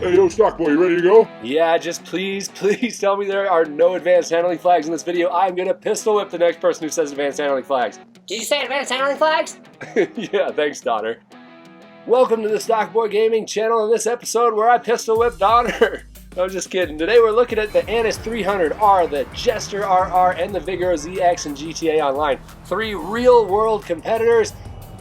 Hey, yo, Stockboy, you ready to go? Yeah, just please tell me there are no advanced handling flags in this video. I'm gonna pistol whip the next person who says advanced handling flags. Did you say advanced handling flags? Yeah, thanks, Donner. Welcome to the Stockboy Gaming channel in this episode where I pistol whip Donner. I'm just kidding. Today we're looking at the Annis 300R, the Jester RR, and the Vigero ZX in GTA Online. Three real-world competitors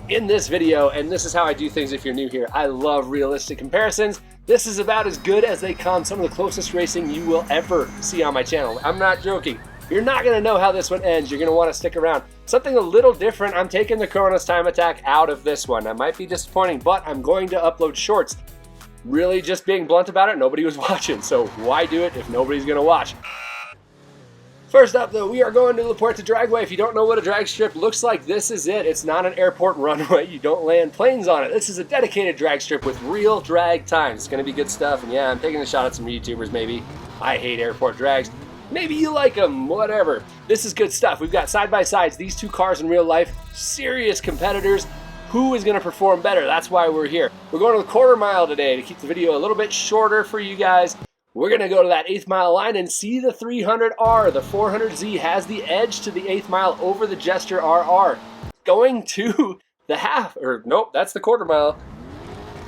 in this video, and this is how I do things if you're new here. I love realistic comparisons. This is about as good as they come, some of the closest racing you will ever see on my channel. I'm not joking. You're not going to know how this one ends. You're going to want to stick around. Something a little different, I'm taking the Corona's time attack out of this one. That might be disappointing, but I'm going to upload shorts. Really just being blunt about it, nobody was watching, so why do it if nobody's going to watch? First up though, we are going to La Puerta Dragway. If you don't know what a drag strip looks like, this is it. It's not an airport runway. You don't land planes on it. This is a dedicated drag strip with real drag times. It's going to be good stuff, and yeah, I'm taking a shot at some YouTubers maybe. I hate airport drags. Maybe you like them, whatever. This is good stuff. We've got side-by-sides, these two cars in real life, serious competitors. Who is going to perform better? That's why we're here. We're going to the quarter mile today to keep the video a little bit shorter for you guys. We're going to go to that 8th mile line and see the 300R. The 400Z has the edge to the 8th mile over the Jester RR. Going to the half, or nope, that's the quarter mile.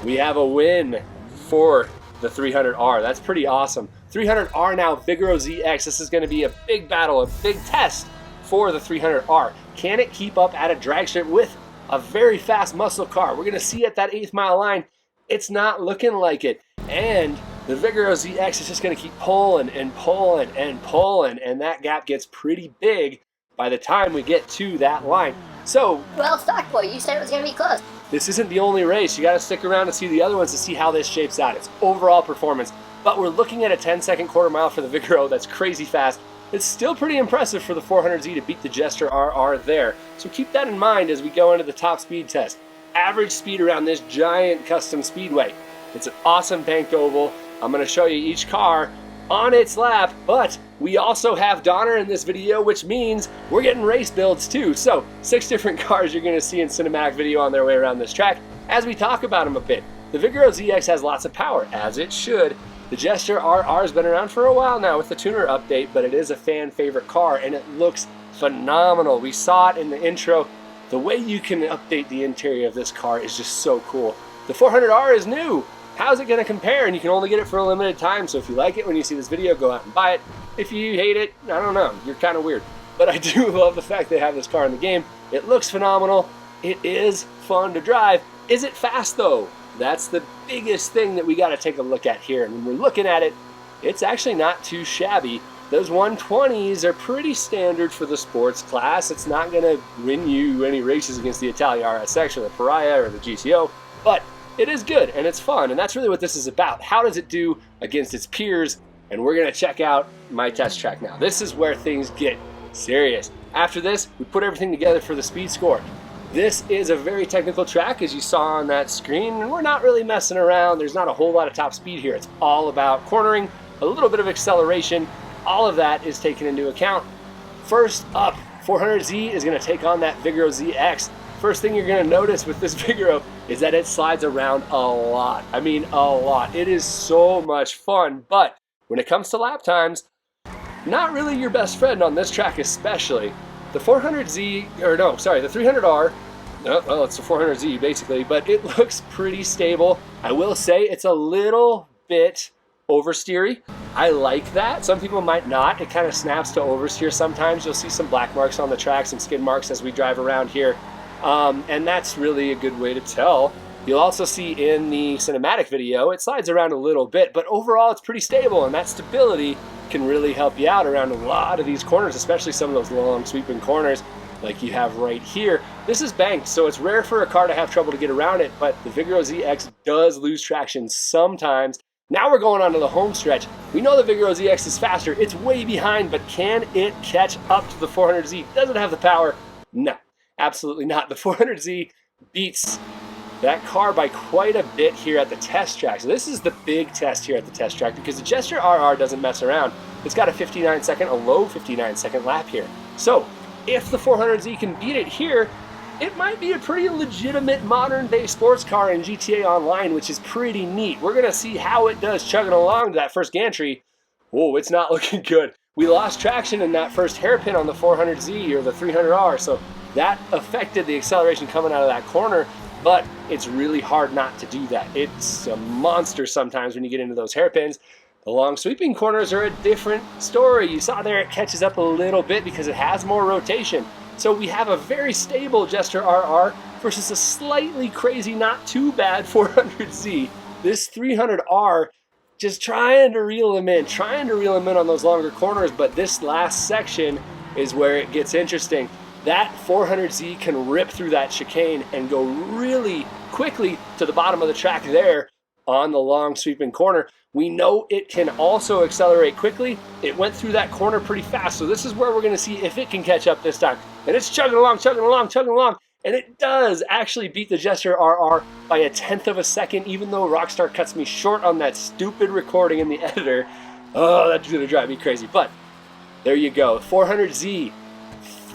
We have a win for the 300R. That's pretty awesome. 300R now, Vigero ZX. This is going to be a big battle, a big test for the 300R. Can it keep up at a drag strip with a very fast muscle car? We're going to see at that 8th mile line, it's not looking like it. And the Vigero ZX is just going to keep pulling and pulling and pulling, and that gap gets pretty big by the time we get to that line. So, Well, Stockboy, you said it was going to be close. this isn't the only race. You got to stick around to see the other ones to see how this shapes out. It's overall performance. But we're looking at a 10-second quarter mile for the Vigero. That's crazy fast. It's still pretty impressive for the 400Z to beat the Jester RR there. So keep that in mind as we go into the top speed test. Average speed around this giant custom speedway. It's an awesome banked oval. I'm going to show you each car on its lap, but we also have Donner in this video, which means we're getting race builds too. So 6 different cars you're going to see in cinematic video on their way around this track as we talk about them a bit. The Vigero ZX has lots of power, as it should. The Jester RR has been around for a while now with the tuner update, but it is a fan favorite car and it looks phenomenal. We saw it in the intro. The way you can update the interior of this car is just so cool. The 400R is new. How's it going to compare? And you can only get it for a limited time, so if you like it when you see this video, go out and buy it. If you hate it, I don't know, you're kind of weird. But I do love the fact they have this car in the game. It looks phenomenal. It is fun to drive. Is it fast though? That's the biggest thing that we got to take a look at here. And when we're looking at it, it's actually not too shabby. Those 120s are pretty standard for the sports class. It's not going to win you any races against the Italia RSX or the Pariah or the GTO, but it is good and it's fun, and that's really what this is about. How does it do against its peers? And we're going to check out my test track now. This is where things get serious. After this, we put everything together for the speed score. This is a very technical track, as you saw on that screen, and we're not really messing around. There's not a whole lot of top speed here. It's all about cornering, a little bit of acceleration. All of that is taken into account. First up, 400Z is going to take on that Vigero ZX. First thing you're going to notice with this Vigero is that it slides around a lot. I mean, a lot. It is so much fun, but when it comes to lap times, not really your best friend on this track especially. The 400Z, or no, sorry, the 300R, well, it's the 400Z basically, but it looks pretty stable. I will say it's a little bit oversteery. I like that. Some people might not. It kind of snaps to oversteer sometimes. You'll see some black marks on the track, some skid marks as we drive around here. And that's really a good way to tell. You'll also see in the cinematic video, it slides around a little bit, but overall it's pretty stable, and that stability can really help you out around a lot of these corners, especially some of those long sweeping corners like you have right here. This is banked, so it's rare for a car to have trouble to get around it, but the Vigero ZX does lose traction sometimes. Now we're going on to the home stretch. We know the Vigero ZX is faster. It's way behind, but can it catch up to the 400Z? Does it have the power? No, absolutely not. The 400Z beats that car by quite a bit here at the test track. So this is the big test here at the test track because the Jester RR doesn't mess around. It's got a 59-second, a low 59-second lap here. So if the 400Z can beat it here, it might be a pretty legitimate modern-day sports car in GTA Online, which is pretty neat. We're going to see how it does chugging along to that first gantry. Whoa, it's not looking good. We lost traction in that first hairpin on the 400Z or the 300R, so that affected the acceleration coming out of that corner, but it's really hard not to do that. It's a monster sometimes when you get into those hairpins. The long sweeping corners are a different story. You saw there it catches up a little bit because it has more rotation. So we have a very stable Jester RR versus a slightly crazy, not too bad 400Z. This 300R, just trying to reel him in on those longer corners, but this last section is where it gets interesting. That 400Z can rip through that chicane and go really quickly to the bottom of the track there on the long sweeping corner. We know it can also accelerate quickly. It went through that corner pretty fast, so this is where we're going to see if it can catch up this time. And it's chugging along, and it does actually beat the Jester RR by 1/10 of a second, even though Rockstar cuts me short on that stupid recording in the editor. Oh, that's going to drive me crazy. But there you go, 400Z,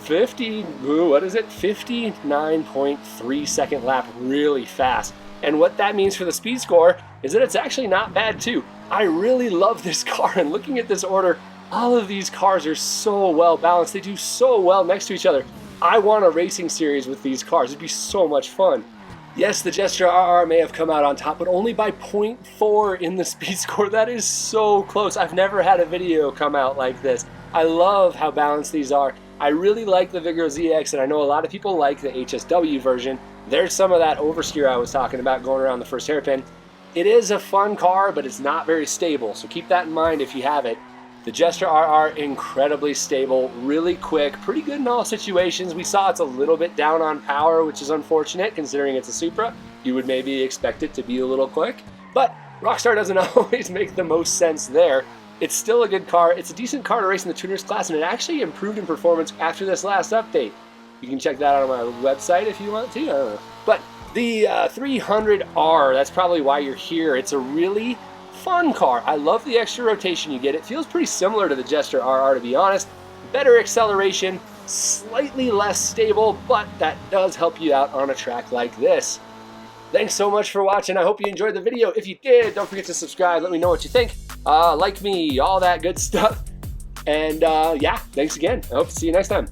59.3 second lap, really fast. And what that means for the speed score is that it's actually not bad too. I really love this car, and looking at this order, all of these cars are so well balanced. They do so well next to each other. I want a racing series with these cars. It'd be so much fun. Yes, the Jester RR may have come out on top, but only by 0.4 in the speed score. That is so close. I've never had a video come out like this. I love how balanced these are. I really like the Vigero ZX, and I know a lot of people like the HSW version. There's some of that oversteer I was talking about going around the first hairpin. It is a fun car, but it's not very stable, so keep that in mind if you have it. The Jester RR, incredibly stable, really quick, pretty good in all situations. We saw it's a little bit down on power, which is unfortunate considering it's a Supra. You would maybe expect it to be a little quick, but Rockstar doesn't always make the most sense there. It's still a good car. It's a decent car to race in the tuners class, and it actually improved in performance after this last update. You can check that out on my website if you want to. I don't know. But the 300R, that's probably why you're here. It's a really fun car. I love the extra rotation you get. It feels pretty similar to the Jester RR, to be honest. Better acceleration, slightly less stable, but that does help you out on a track like this. Thanks so much for watching. I hope you enjoyed the video. If you did, don't forget to subscribe. Let me know what you think. Like me, all that good stuff. And yeah, thanks again. I hope to see you next time.